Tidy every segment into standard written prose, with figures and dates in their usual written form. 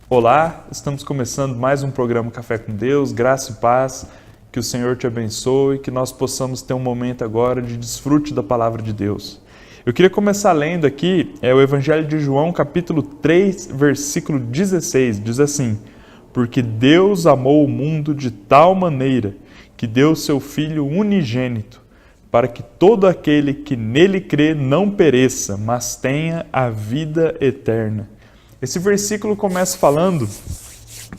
Olá, estamos começando mais um programa Café com Deus, graça e paz, que o Senhor te abençoe, que nós possamos ter um momento agora de desfrute da palavra de Deus. Eu queria começar lendo aqui o Evangelho de João, capítulo 3, versículo 16, diz assim: Porque Deus amou o mundo de tal maneira que deu seu Filho unigênito, para que todo aquele que nele crê não pereça, mas tenha a vida eterna. Esse versículo começa falando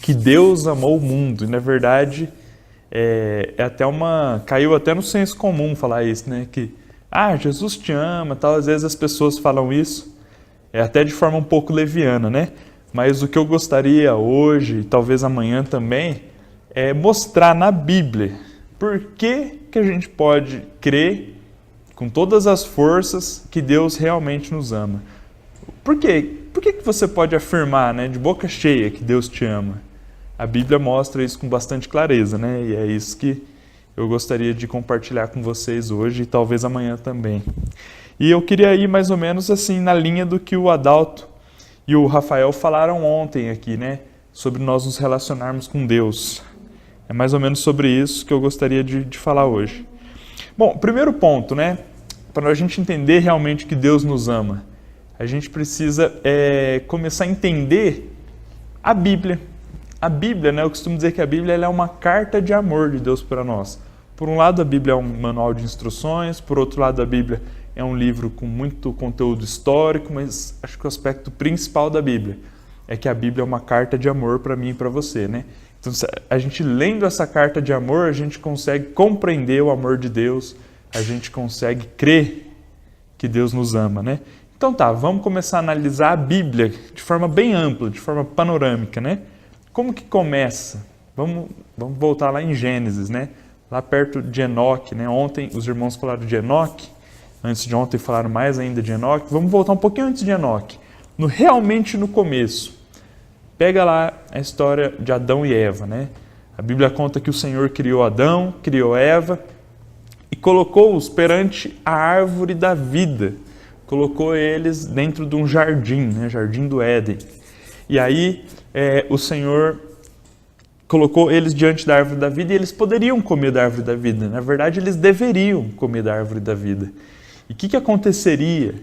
que Deus amou o mundo, e na verdade caiu até no senso comum falar isso, né? Que, Jesus te ama, tal. Às vezes as pessoas falam isso, até de forma um pouco leviana, né? Mas o que eu gostaria hoje, e talvez amanhã também, é mostrar na Bíblia por que a gente pode crer com todas as forças que Deus realmente nos ama. Por quê? Por que você pode afirmar, né, de boca cheia que Deus te ama? A Bíblia mostra isso com bastante clareza, né? E é isso que eu gostaria de compartilhar com vocês hoje e talvez amanhã também. E eu queria ir mais ou menos assim na linha do que o Adalto e o Rafael falaram ontem aqui, né? Sobre nós nos relacionarmos com Deus. É mais ou menos sobre isso que eu gostaria de falar hoje. Bom, primeiro ponto, né? Para a gente entender realmente que Deus nos ama, a gente precisa começar a entender a Bíblia. A Bíblia, né, eu costumo dizer que a Bíblia ela é uma carta de amor de Deus para nós. Por um lado, a Bíblia é um manual de instruções, por outro lado, a Bíblia é um livro com muito conteúdo histórico, mas acho que o aspecto principal da Bíblia é que a Bíblia é uma carta de amor para mim e para você, né? Então, a gente lendo essa carta de amor, a gente consegue compreender o amor de Deus, a gente consegue crer que Deus nos ama, né? Então vamos começar a analisar a Bíblia de forma bem ampla, de forma panorâmica, né? Como que começa? Vamos voltar lá em Gênesis, né? Lá perto de Enoque, né? Ontem os irmãos falaram de Enoque, antes de ontem falaram mais ainda de Enoque. Vamos voltar um pouquinho antes de Enoque, realmente no começo. Pega lá a história de Adão e Eva, né? A Bíblia conta que o Senhor criou Adão, criou Eva e colocou-os perante a árvore da vida. Colocou eles dentro de um jardim, né? Jardim do Éden. E aí o Senhor colocou eles diante da árvore da vida e eles poderiam comer da árvore da vida. Na verdade, eles deveriam comer da árvore da vida. E o que aconteceria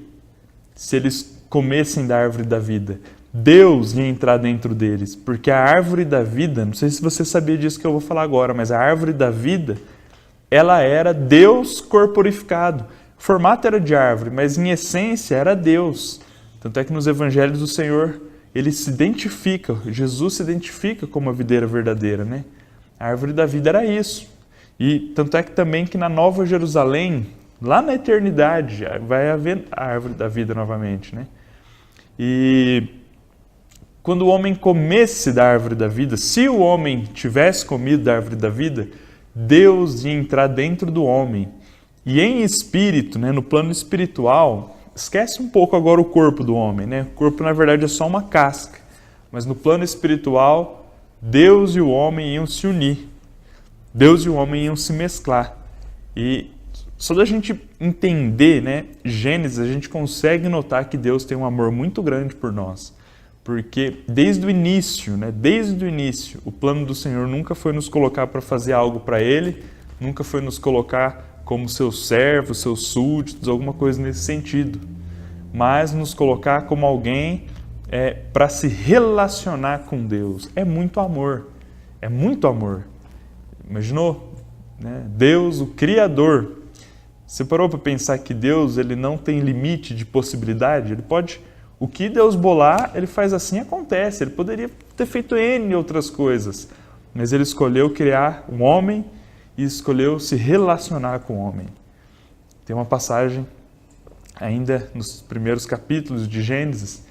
se eles comessem da árvore da vida? Deus ia entrar dentro deles, porque a árvore da vida, não sei se você sabia disso que eu vou falar agora, mas a árvore da vida, ela era Deus corporificado. O formato era de árvore, mas em essência era Deus. Tanto é que nos evangelhos o Senhor, ele se identifica, Jesus se identifica como a videira verdadeira, né? A árvore da vida era isso. E tanto é que também que na Nova Jerusalém, lá na eternidade, vai haver a árvore da vida novamente, né? E quando o homem comesse da árvore da vida, se o homem tivesse comido da árvore da vida, Deus ia entrar dentro do homem. E em espírito, né, no plano espiritual, esquece um pouco agora o corpo do homem, né? O corpo, na verdade, é só uma casca. Mas no plano espiritual, Deus e o homem iam se unir. Deus e o homem iam se mesclar. E só da gente entender, né, Gênesis, a gente consegue notar que Deus tem um amor muito grande por nós. Porque desde o início, o plano do Senhor nunca foi nos colocar para fazer algo para Ele, nunca foi nos colocar como seus servos, seus súditos, alguma coisa nesse sentido. Mas nos colocar como alguém para se relacionar com Deus. É muito amor. É muito amor. Imaginou? Né? Deus, o Criador. Você parou para pensar que Deus ele não tem limite de possibilidade? Ele pode... O que Deus bolar, ele faz assim, acontece. Ele poderia ter feito N outras coisas. Mas ele escolheu criar um homem e escolheu se relacionar com o homem. Tem uma passagem, ainda nos primeiros capítulos de Gênesis,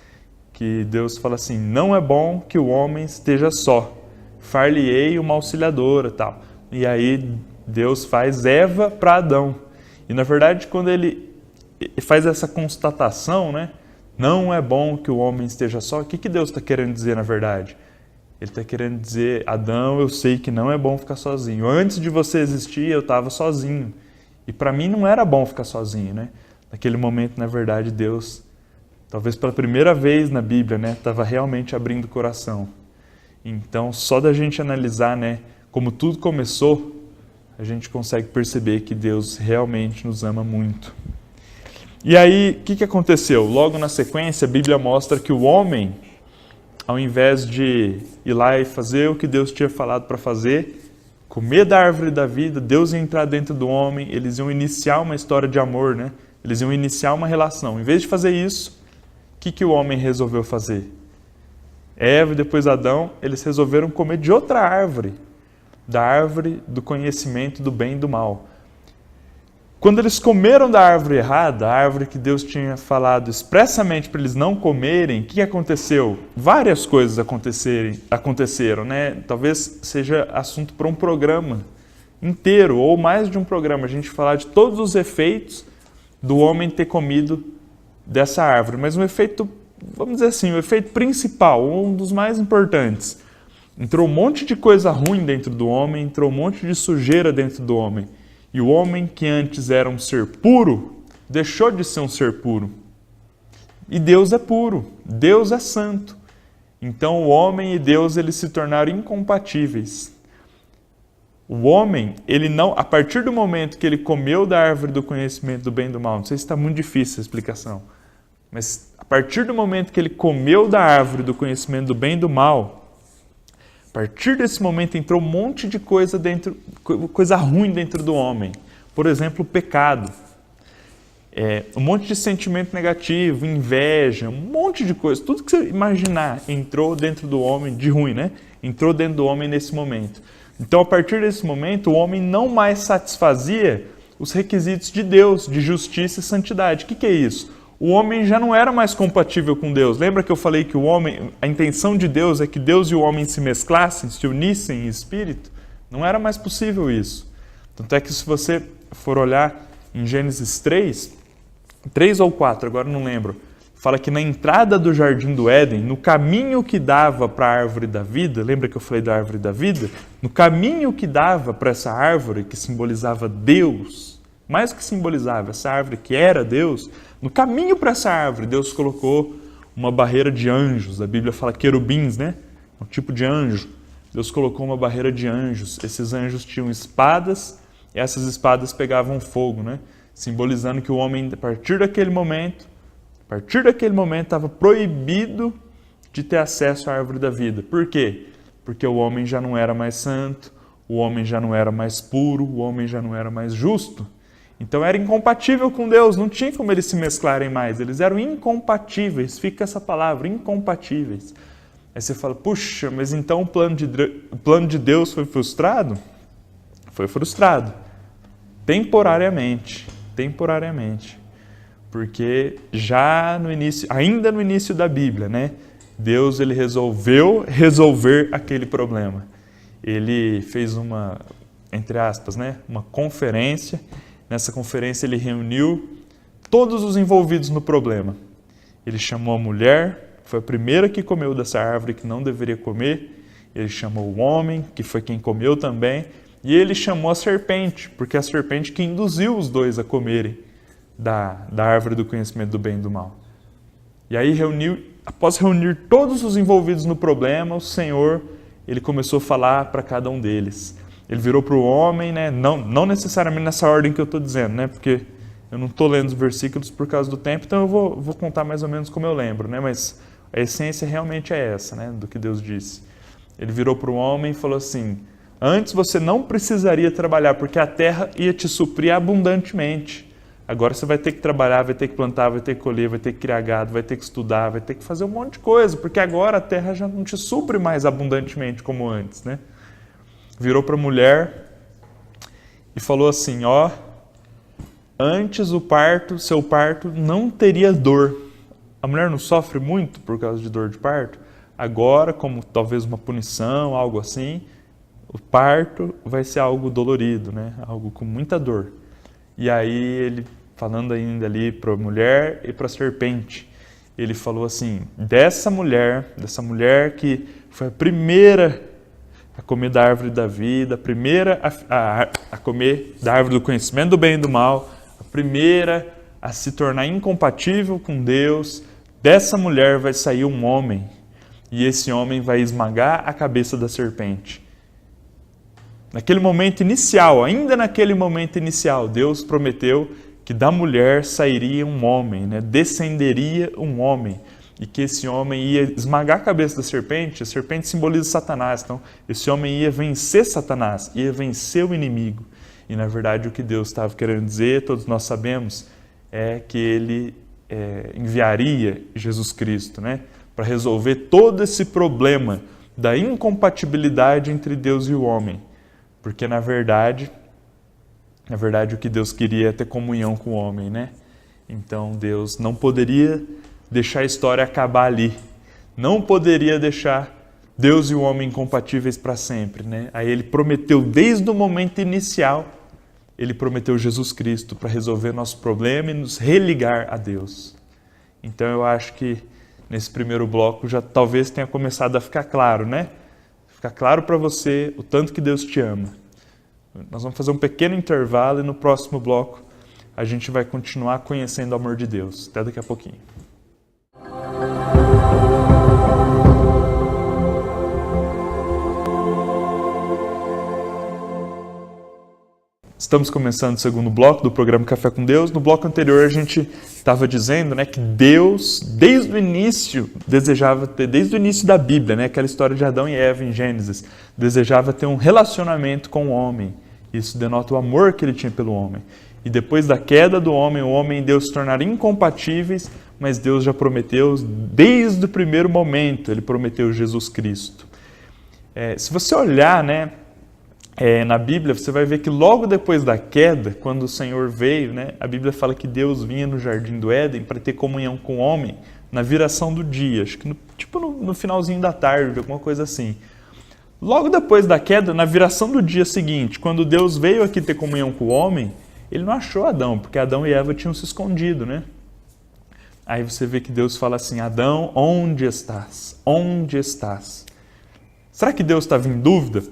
que Deus fala assim, não é bom que o homem esteja só, far-lhe-ei uma auxiliadora, tal. E aí Deus faz Eva para Adão. E na verdade, quando ele faz essa constatação, né, não é bom que o homem esteja só, o que Deus está querendo dizer na verdade? Ele está querendo dizer, Adão, eu sei que não é bom ficar sozinho. Antes de você existir, eu estava sozinho. E para mim não era bom ficar sozinho, né? Naquele momento, na verdade, Deus, talvez pela primeira vez na Bíblia, né, estava realmente abrindo o coração. Então, só da gente analisar, né, como tudo começou, a gente consegue perceber que Deus realmente nos ama muito. E aí, o que aconteceu? Logo na sequência, a Bíblia mostra que o homem, ao invés de ir lá e fazer o que Deus tinha falado para fazer, comer da árvore da vida, Deus ia entrar dentro do homem, eles iam iniciar uma história de amor, né? Eles iam iniciar uma relação. Em vez de fazer isso, o que o homem resolveu fazer? Eva e depois Adão, eles resolveram comer de outra árvore, da árvore do conhecimento do bem e do mal. Quando eles comeram da árvore errada, a árvore que Deus tinha falado expressamente para eles não comerem, o que aconteceu? Várias coisas aconteceram, né? Talvez seja assunto para um programa inteiro, ou mais de um programa, a gente falar de todos os efeitos do homem ter comido dessa árvore. Mas um efeito, vamos dizer assim, o efeito principal, um dos mais importantes. Entrou um monte de coisa ruim dentro do homem, entrou um monte de sujeira dentro do homem. E o homem que antes era um ser puro, deixou de ser um ser puro. E Deus é puro, Deus é santo. Então o homem e Deus eles se tornaram incompatíveis. O homem, ele não, a partir do momento que ele comeu da árvore do conhecimento do bem e do mal, não sei se está muito difícil a explicação, mas a partir do momento que ele comeu da árvore do conhecimento do bem e do mal, a partir desse momento entrou um monte de coisa dentro, coisa ruim dentro do homem. Por exemplo, o pecado. Um monte de sentimento negativo, inveja, um monte de coisa. Tudo que você imaginar entrou dentro do homem, de ruim, né? Entrou dentro do homem nesse momento. Então, a partir desse momento, o homem não mais satisfazia os requisitos de Deus, de justiça e santidade. O que é isso? O homem já não era mais compatível com Deus. Lembra que eu falei que o homem, a intenção de Deus é que Deus e o homem se mesclassem, se unissem em espírito? Não era mais possível isso. Tanto é que se você for olhar em Gênesis 3 ou 4, agora não lembro, fala que na entrada do jardim do Éden, no caminho que dava para a árvore da vida, lembra que eu falei da árvore da vida? No caminho que dava para essa árvore que simbolizava Deus, mais do que simbolizava, essa árvore que era Deus, no caminho para essa árvore, Deus colocou uma barreira de anjos. A Bíblia fala querubins, né? Um tipo de anjo. Deus colocou uma barreira de anjos. Esses anjos tinham espadas e essas espadas pegavam fogo, né? Simbolizando que o homem, a partir daquele momento, estava proibido de ter acesso à árvore da vida. Por quê? Porque o homem já não era mais santo, o homem já não era mais puro, o homem já não era mais justo. Então era incompatível com Deus, não tinha como eles se mesclarem mais, eles eram incompatíveis, fica essa palavra, incompatíveis. Aí você fala, puxa, mas então o plano de Deus foi frustrado? Foi frustrado, temporariamente, porque já no início, ainda no início da Bíblia, né, Deus ele resolveu resolver aquele problema. Ele fez uma, entre aspas, né, uma conferência. Nessa conferência ele reuniu todos os envolvidos no problema. Ele chamou a mulher, que foi a primeira que comeu dessa árvore que não deveria comer. Ele chamou o homem, que foi quem comeu também. E ele chamou a serpente, porque é a serpente que induziu os dois a comerem da árvore do conhecimento do bem e do mal. E aí após reunir todos os envolvidos no problema, o Senhor ele começou a falar para cada um deles. Ele virou para o homem, né? Não necessariamente nessa ordem que eu estou dizendo, né? Porque eu não estou lendo os versículos por causa do tempo, então eu vou contar mais ou menos como eu lembro, né? Mas a essência realmente é essa, né? Do que Deus disse. Ele virou para o homem e falou assim, antes você não precisaria trabalhar, porque a terra ia te suprir abundantemente. Agora você vai ter que trabalhar, vai ter que plantar, vai ter que colher, vai ter que criar gado, vai ter que estudar, vai ter que fazer um monte de coisa, porque agora a terra já não te supre mais abundantemente como antes, né? Virou para a mulher e falou assim, antes seu parto não teria dor. A mulher não sofre muito por causa de dor de parto? Agora, como talvez uma punição, algo assim, o parto vai ser algo dolorido, né? Algo com muita dor. E aí ele, falando ainda ali para a mulher e para a serpente, ele falou assim, dessa mulher que foi a primeira a comer da árvore da vida, a primeira a comer da árvore do conhecimento do bem e do mal, a primeira a se tornar incompatível com Deus, dessa mulher vai sair um homem e esse homem vai esmagar a cabeça da serpente. Naquele momento inicial, ainda naquele momento inicial, Deus prometeu que da mulher sairia um homem, né? Descenderia um homem, e que esse homem ia esmagar a cabeça da serpente. A serpente simboliza Satanás, então esse homem ia vencer Satanás, ia vencer o inimigo. E na verdade o que Deus estava querendo dizer, todos nós sabemos, é que ele enviaria Jesus Cristo, né? Para resolver todo esse problema da incompatibilidade entre Deus e o homem. Porque na verdade o que Deus queria é ter comunhão com o homem, né? Então Deus não poderia deixar a história acabar ali. Não poderia deixar Deus e o homem incompatíveis para sempre, né? Aí ele prometeu desde o momento inicial, ele prometeu Jesus Cristo para resolver nosso problema e nos religar a Deus. Então eu acho que nesse primeiro bloco já talvez tenha começado a ficar claro, né? Ficar claro para você o tanto que Deus te ama. Nós vamos fazer um pequeno intervalo e no próximo bloco a gente vai continuar conhecendo o amor de Deus. Até daqui a pouquinho. Estamos começando o segundo bloco do programa Café com Deus. No bloco anterior a gente estava dizendo, né, que Deus, desde o início, desejava ter, desde o início da Bíblia, né, aquela história de Adão e Eva em Gênesis, desejava ter um relacionamento com o homem. Isso denota o amor que ele tinha pelo homem. E depois da queda do homem, o homem e Deus se tornaram incompatíveis, mas Deus já prometeu, desde o primeiro momento, ele prometeu Jesus Cristo. Se você olhar, né, na Bíblia, você vai ver que logo depois da queda, quando o Senhor veio, né, a Bíblia fala que Deus vinha no Jardim do Éden para ter comunhão com o homem na viração do dia, acho que no finalzinho da tarde, alguma coisa assim. Logo depois da queda, na viração do dia seguinte, quando Deus veio aqui ter comunhão com o homem, ele não achou Adão, porque Adão e Eva tinham se escondido, né? Aí você vê que Deus fala assim, Adão, onde estás? Onde estás? Será que Deus estava em dúvida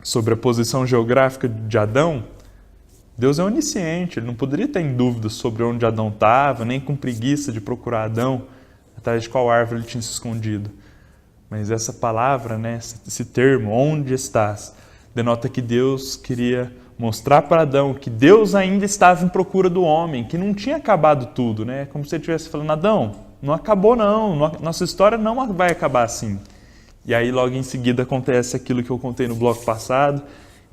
sobre a posição geográfica de Adão? Deus é onisciente, ele não poderia estar em dúvida sobre onde Adão estava, nem com preguiça de procurar Adão, atrás de qual árvore ele tinha se escondido. Mas essa palavra, né, esse termo, onde estás, denota que Deus queria mostrar para Adão que Deus ainda estava em procura do homem, que não tinha acabado tudo, né? Como se ele estivesse falando, Adão, não acabou não, nossa história não vai acabar assim. E aí logo em seguida acontece aquilo que eu contei no bloco passado,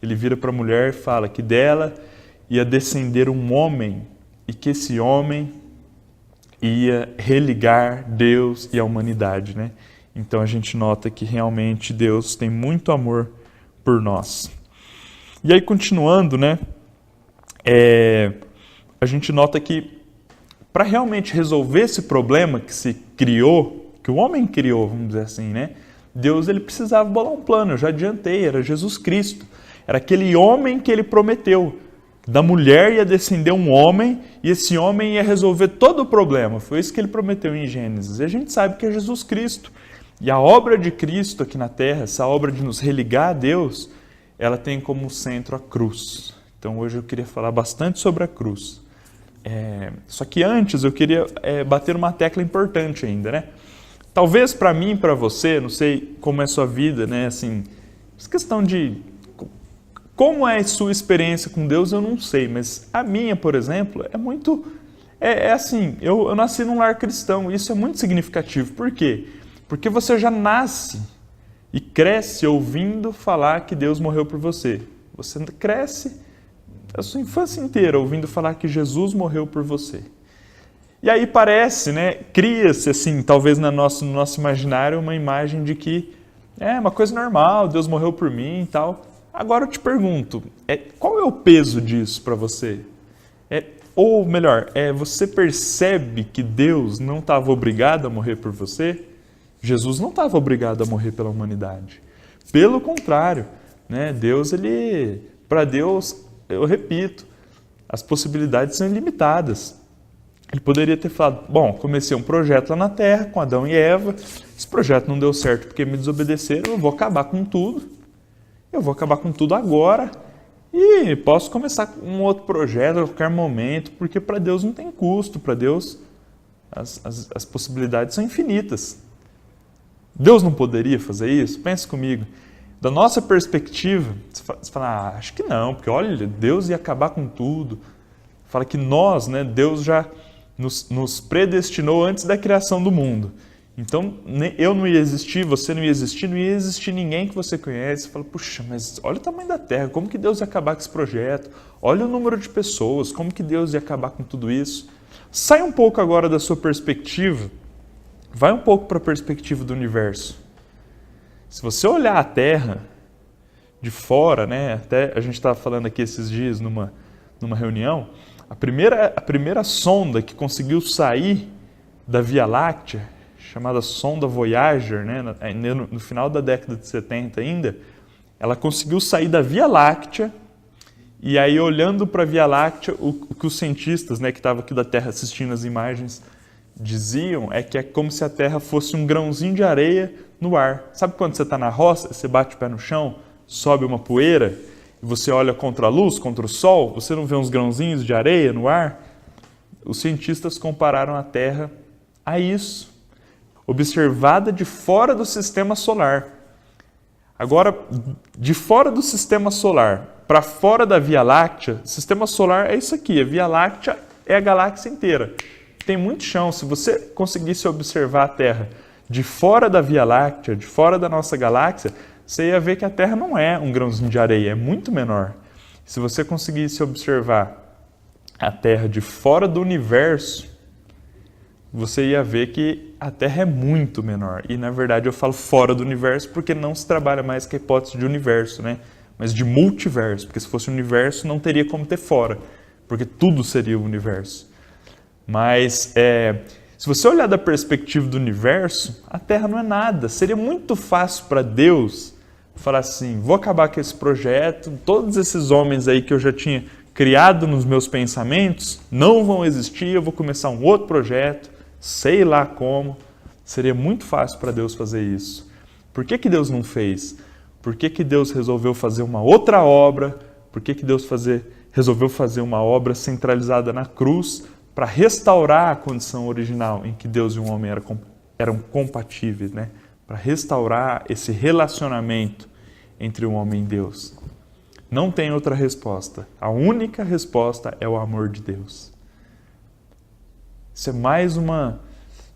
ele vira para a mulher e fala que dela ia descender um homem e que esse homem ia religar Deus e a humanidade, né? Então a gente nota que realmente Deus tem muito amor por nós. E aí continuando, né? A gente nota que para realmente resolver esse problema que se criou, que o homem criou, vamos dizer assim, né? Deus ele precisava bolar um plano, eu já adiantei, era Jesus Cristo. Era aquele homem que ele prometeu. Da mulher ia descender um homem e esse homem ia resolver todo o problema. Foi isso que ele prometeu em Gênesis. E a gente sabe que é Jesus Cristo. E a obra de Cristo aqui na Terra, essa obra de nos religar a Deus, ela tem como centro a cruz. Então hoje eu queria falar bastante sobre a cruz. Só que antes eu queria bater uma tecla importante ainda, né? Talvez para mim e para você, não sei como é a sua vida, né? Assim, essa questão de como é a sua experiência com Deus, eu não sei, mas a minha, por exemplo, é muito... assim, eu nasci num lar cristão, e isso é muito significativo. Por quê? Porque você já nasce e cresce ouvindo falar que Deus morreu por você. Você cresce a sua infância inteira ouvindo falar que Jesus morreu por você. E aí parece, né, cria-se assim, talvez no nosso imaginário, uma imagem de que é uma coisa normal, Deus morreu por mim e tal. Agora eu te pergunto, qual é o peso disso para você? Ou melhor, você percebe que Deus não estava obrigado a morrer por você? Jesus não estava obrigado a morrer pela humanidade. Pelo contrário, né, para Deus, eu repito, as possibilidades são ilimitadas. Ele poderia ter falado, bom, comecei um projeto lá na Terra com Adão e Eva, esse projeto não deu certo porque me desobedeceram, eu vou acabar com tudo. Eu vou acabar com tudo agora e posso começar um outro projeto a qualquer momento, porque para Deus não tem custo, para Deus as possibilidades são infinitas. Deus não poderia fazer isso? Pense comigo. Da nossa perspectiva, você fala, acho que não, porque olha, Deus ia acabar com tudo. Fala que nós, né, Deus já nos predestinou antes da criação do mundo. Então, eu não ia existir, você não ia existir ninguém que você conhece. Você fala, puxa, mas olha o tamanho da Terra, como que Deus ia acabar com esse projeto? Olha o número de pessoas, como que Deus ia acabar com tudo isso? Sai um pouco agora da sua perspectiva, vai um pouco para a perspectiva do universo. Se você olhar a Terra de fora, né, até a gente estava falando aqui esses dias numa reunião, a primeira sonda que conseguiu sair da Via Láctea, chamada sonda Voyager, né, no final da década de 70 ainda, ela conseguiu sair da Via Láctea, e aí olhando para a Via Láctea, o que os cientistas, né, que estavam aqui da Terra assistindo as imagens diziam é que é como se a Terra fosse um grãozinho de areia no ar. Sabe quando você está na roça, você bate o pé no chão, sobe uma poeira, e você olha contra a luz, contra o sol, você não vê uns grãozinhos de areia no ar? Os cientistas compararam a Terra a isso, observada de fora do sistema solar. Agora, de fora do sistema solar para fora da Via Láctea, sistema solar é isso aqui, a Via Láctea é a galáxia inteira. Tem muito chão. Se você conseguisse observar a Terra de fora da Via Láctea, de fora da nossa galáxia, você ia ver que a Terra não é um grãozinho de areia, é muito menor. Se você conseguisse observar a Terra de fora do universo, você ia ver que a Terra é muito menor. E, na verdade, eu falo fora do universo porque não se trabalha mais com a hipótese de universo, né? Mas de multiverso, porque se fosse universo não teria como ter fora, porque tudo seria o universo. Mas se você olhar da perspectiva do universo, a Terra não é nada. Seria muito fácil para Deus falar assim, vou acabar com esse projeto, todos esses homens aí que eu já tinha criado nos meus pensamentos não vão existir, eu vou começar um outro projeto, sei lá como. Seria muito fácil para Deus fazer isso. Por que Deus não fez? Por que Deus resolveu fazer uma outra obra? Por que Deus resolveu fazer uma obra centralizada na cruz para restaurar a condição original em que Deus e o homem eram compatíveis, né? Para restaurar esse relacionamento entre o homem e Deus. Não tem outra resposta. A única resposta é o amor de Deus. Isso é mais uma...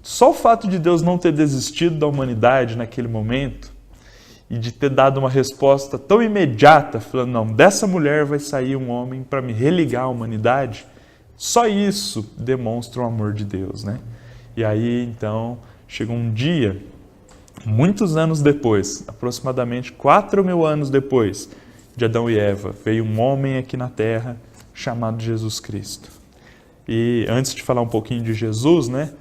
Só o fato de Deus não ter desistido da humanidade naquele momento e de ter dado uma resposta tão imediata, falando, não, dessa mulher vai sair um homem para me religar à humanidade, só isso demonstra o amor de Deus, né? E aí, então, chegou um dia, muitos anos depois, aproximadamente 4.000 anos depois de Adão e Eva, veio um homem aqui na Terra chamado Jesus Cristo. E antes de falar um pouquinho de Jesus, né?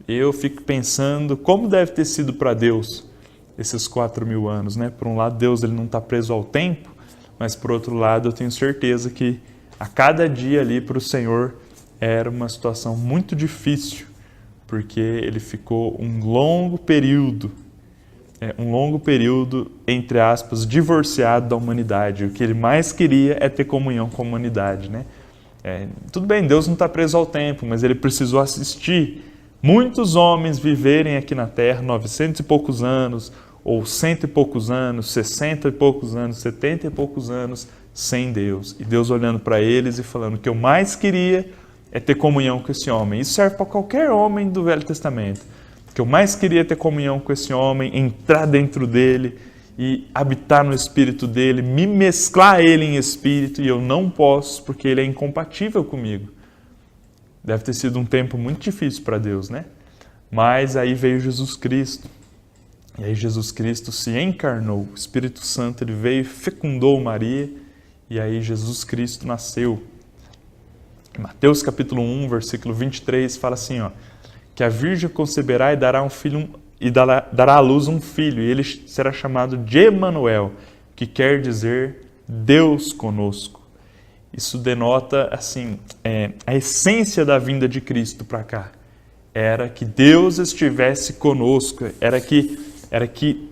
Eu fico pensando como deve ter sido para Deus esses 4.000 anos, né? Por um lado, Deus ele não está preso ao tempo, mas por outro lado, eu tenho certeza que a cada dia ali para o Senhor era uma situação muito difícil, porque ele ficou um longo período, entre aspas, divorciado da humanidade. O que ele mais queria é ter comunhão com a humanidade, né? Tudo bem, Deus não está preso ao tempo, mas ele precisou assistir muitos homens viverem aqui na Terra 900 e poucos anos, ou 100 e poucos anos, 60 e poucos anos, 70 e poucos anos, sem Deus. E Deus olhando para eles e falando, o que eu mais queria é ter comunhão com esse homem. Isso serve para qualquer homem do Velho Testamento. O que eu mais queria é ter comunhão com esse homem, entrar dentro dele e habitar no espírito dele, me mesclar a ele em espírito, e eu não posso porque ele é incompatível comigo. Deve ter sido um tempo muito difícil para Deus, né? Mas aí veio Jesus Cristo. E aí Jesus Cristo se encarnou. O Espírito Santo ele veio e fecundou Maria. E aí Jesus Cristo nasceu. Mateus capítulo 1, versículo 23, fala assim, ó, que a Virgem conceberá e dará dará à luz um filho, e ele será chamado de Emanuel, que quer dizer Deus conosco. Isso denota assim, a essência da vinda de Cristo para cá. Era que Deus estivesse conosco, era que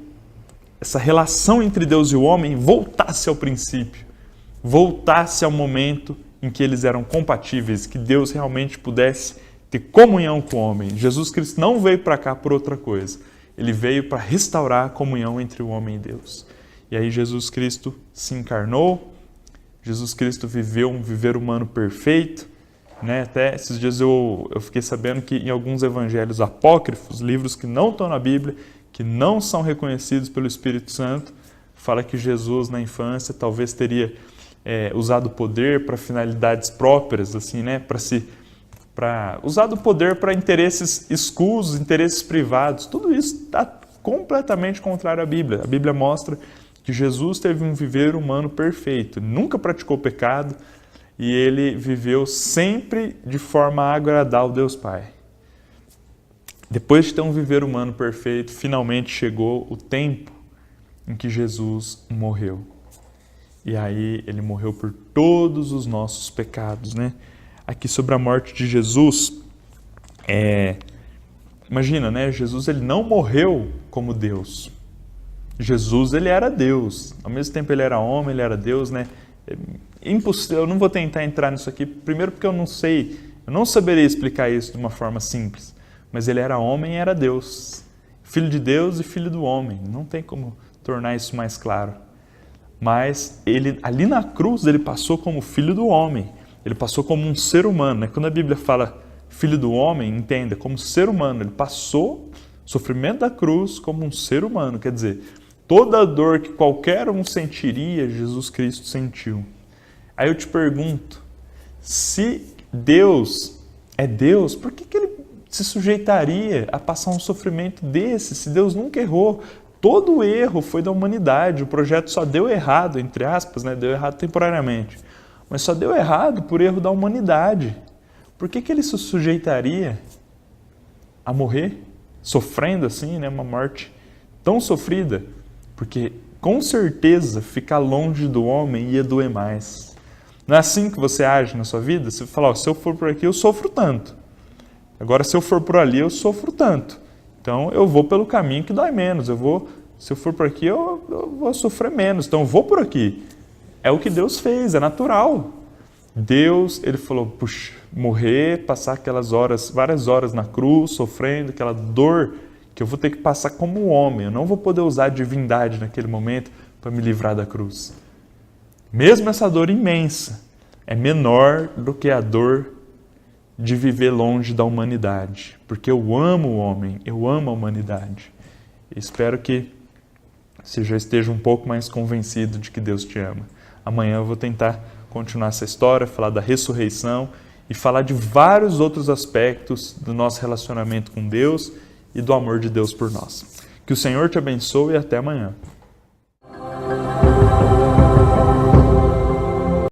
essa relação entre Deus e o homem voltasse ao princípio, voltasse ao momento em que eles eram compatíveis, que Deus realmente pudesse ter comunhão com o homem. Jesus Cristo não veio para cá por outra coisa. ele veio para restaurar a comunhão entre o homem e Deus. E aí Jesus Cristo se encarnou, Jesus Cristo viveu um viver humano perfeito, né? Até esses dias eu fiquei sabendo que em alguns evangelhos apócrifos, livros que não estão na Bíblia, que não são reconhecidos pelo Espírito Santo, fala que Jesus na infância talvez teria usado o poder para finalidades próprias, assim, né? Para usar do poder para interesses escusos, interesses privados. Tudo isso está completamente contrário à Bíblia. A Bíblia mostra que Jesus teve um viver humano perfeito, nunca praticou pecado e ele viveu sempre de forma a agradar ao Deus Pai. Depois de ter um viver humano perfeito, finalmente chegou o tempo em que Jesus morreu. E aí ele morreu por todos os nossos pecados, né? Aqui sobre a morte de Jesus, imagina, né? Jesus ele não morreu como Deus. Jesus ele era Deus. Ao mesmo tempo ele era homem, ele era Deus, né? Impossível. Eu não vou tentar entrar nisso aqui, primeiro porque eu não saberia explicar isso de uma forma simples. Mas ele era homem e era Deus. Filho de Deus e filho do homem. Não tem como tornar isso mais claro. Mas ele ali na cruz ele passou como filho do homem. Ele passou como um ser humano, né? Quando a Bíblia fala filho do homem, entenda, como ser humano. Ele passou o sofrimento da cruz como um ser humano. Quer dizer, toda a dor que qualquer um sentiria, Jesus Cristo sentiu. Aí eu te pergunto, se Deus é Deus, por que ele se sujeitaria a passar um sofrimento desse, se Deus nunca errou? Todo o erro foi da humanidade, o projeto só deu errado, entre aspas, né? Deu errado temporariamente. Mas só deu errado por erro da humanidade. Por que ele se sujeitaria a morrer, sofrendo assim, né, uma morte tão sofrida? Porque, com certeza, ficar longe do homem ia doer mais. Não é assim que você age na sua vida? Você fala, se eu for por aqui, eu sofro tanto. Agora, se eu for por ali, eu sofro tanto. Então, eu vou pelo caminho que dói menos. Se eu for por aqui, eu vou sofrer menos. Então, eu vou por aqui. É o que Deus fez, é natural. Deus, ele falou, puxa, morrer, passar aquelas horas, várias horas na cruz, sofrendo aquela dor que eu vou ter que passar como um homem. Eu não vou poder usar a divindade naquele momento para me livrar da cruz. Mesmo essa dor imensa, é menor do que a dor de viver longe da humanidade. Porque eu amo o homem, eu amo a humanidade. Espero que você já esteja um pouco mais convencido de que Deus te ama. Amanhã eu vou tentar continuar essa história, falar da ressurreição e falar de vários outros aspectos do nosso relacionamento com Deus e do amor de Deus por nós. Que o Senhor te abençoe e até amanhã.